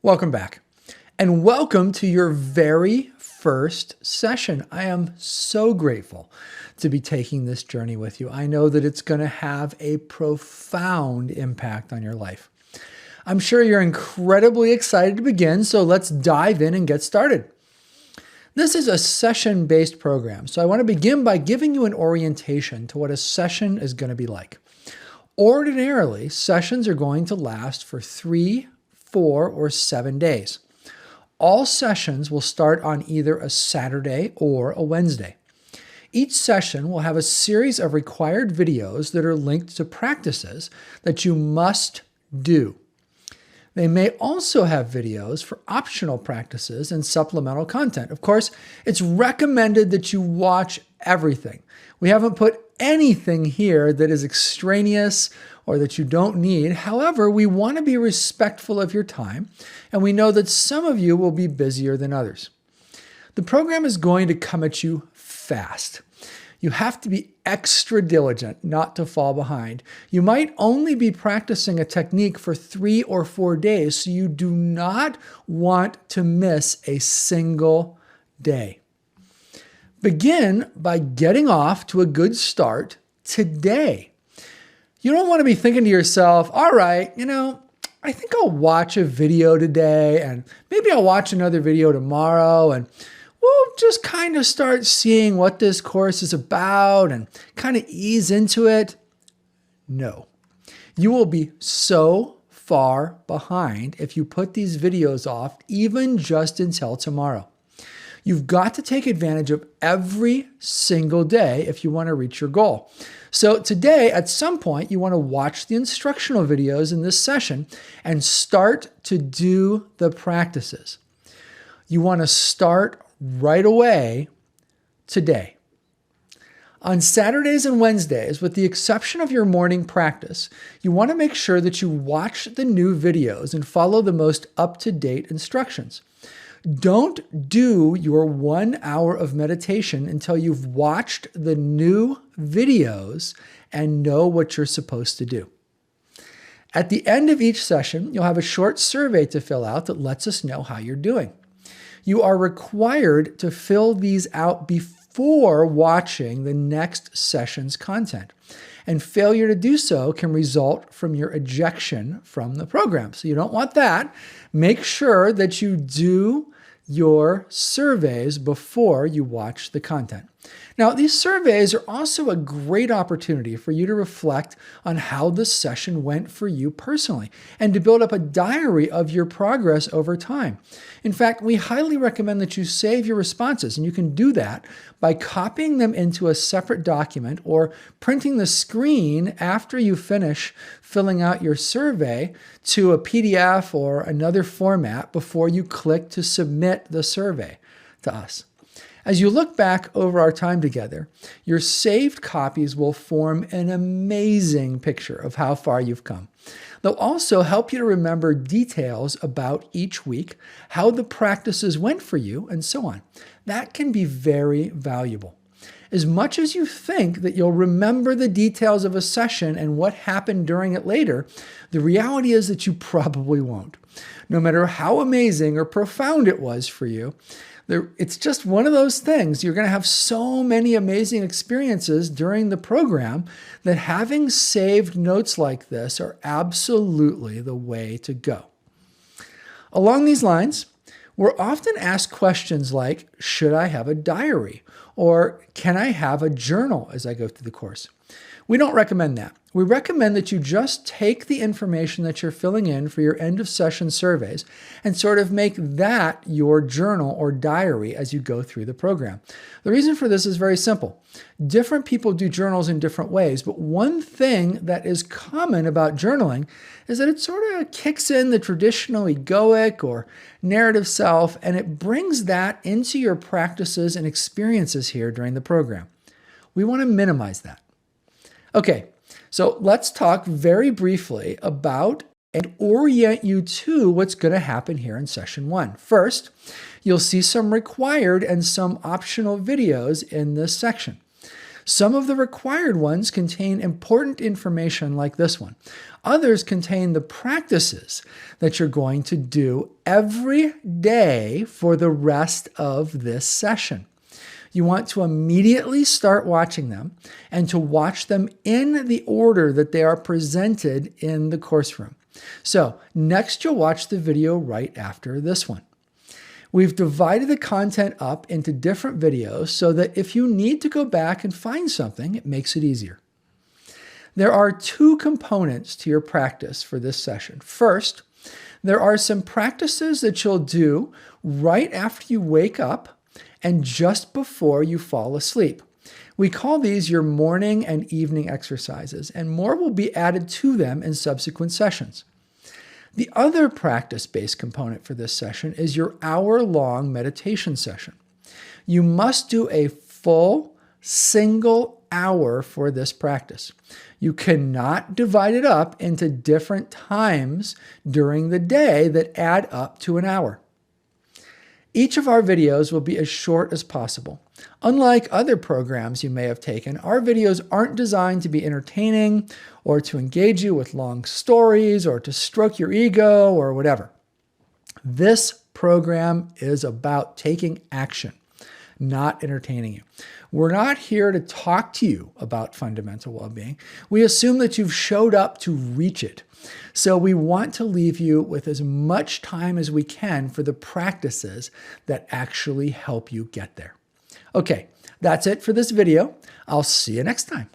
Welcome back, and welcome to your very first session. I am so grateful to be taking this journey with you. I know that it's going to have a profound impact on your life. I'm sure you're incredibly excited to begin, so let's dive in and get started. This is a session-based program, so I want to begin by giving you an orientation to what a session is going to be like. Ordinarily, sessions are going to last for 3, 4, or 7 days. All sessions will start on either a Saturday or a Wednesday. Each session will have a series of required videos that are linked to practices that you must do. They may also have videos for optional practices and supplemental content. Of course, it's recommended that you watch everything. We haven't put anything here that is extraneous or that you don't need. However, we want to be respectful of your time, and we know that some of you will be busier than others. The program is going to come at you fast. You have to be extra diligent not to fall behind. You might only be practicing a technique for 3 or 4 days, so you do not want to miss a single day. Begin by getting off to a good start today. You don't want to be thinking to yourself, all right, I think I'll watch a video today and maybe I'll watch another video tomorrow and we'll just kind of start seeing what this course is about and kind of ease into it. No, you will be so far behind if you put these videos off even just until tomorrow. You've got to take advantage of every single day if you want to reach your goal. So today, at some point, you want to watch the instructional videos in this session and start to do the practices. You want to start right away today. On Saturdays and Wednesdays, with the exception of your morning practice, you want to make sure that you watch the new videos and follow the most up-to-date instructions. Don't do your 1 hour of meditation until you've watched the new videos and know what you're supposed to do. At the end of each session, you'll have a short survey to fill out that lets us know how you're doing. You are required to fill these out before watching the next session's content. And failure to do so can result from your ejection from the program. So you don't want that. Make sure that you do your surveys before you watch the content. Now, these surveys are also a great opportunity for you to reflect on how the session went for you personally and to build up a diary of your progress over time. In fact, we highly recommend that you save your responses, and you can do that by copying them into a separate document or printing the screen after you finish filling out your survey to a PDF or another format before you click to submit the survey to us. As you look back over our time together, your saved copies will form an amazing picture of how far you've come. They'll also help you to remember details about each week, how the practices went for you, and so on. That can be very valuable. As much as you think that you'll remember the details of a session and what happened during it later, the reality is that you probably won't. No matter how amazing or profound it was for you, it's just one of those things. You're going to have so many amazing experiences during the program that having saved notes like this are absolutely the way to go. Along these lines, we're often asked questions like, should I have a diary? Or can I have a journal as I go through the course? We don't recommend that. We recommend that you just take the information that you're filling in for your end of session surveys and sort of make that your journal or diary as you go through the program. The reason for this is very simple. Different people do journals in different ways, but one thing that is common about journaling is that it sort of kicks in the traditional egoic or narrative self, and it brings that into your practices and experiences here during the program. We want to minimize that. Okay, so let's talk very briefly about and orient you to what's going to happen here in session 1. First, you'll see some required and some optional videos in this section. Some of the required ones contain important information like this one. Others contain the practices that you're going to do every day for the rest of this session. You want to immediately start watching them and to watch them in the order that they are presented in the course room. So next you'll watch the video right after this one. We've divided the content up into different videos so that if you need to go back and find something, it makes it easier. There are two components to your practice for this session. First, there are some practices that you'll do right after you wake up and just before you fall asleep. We call these your morning and evening exercises, and more will be added to them in subsequent sessions. The other practice-based component for this session is your hour-long meditation session. You must do a full single hour for this practice. You cannot divide it up into different times during the day that add up to an hour. Each of our videos will be as short as possible. Unlike other programs you may have taken, our videos aren't designed to be entertaining or to engage you with long stories or to stroke your ego or whatever. This program is about taking action, not entertaining you. We're not here to talk to you about fundamental well-being. We assume that you've showed up to reach it. So we want to leave you with as much time as we can for the practices that actually help you get there. Okay, that's it for this video. I'll see you next time.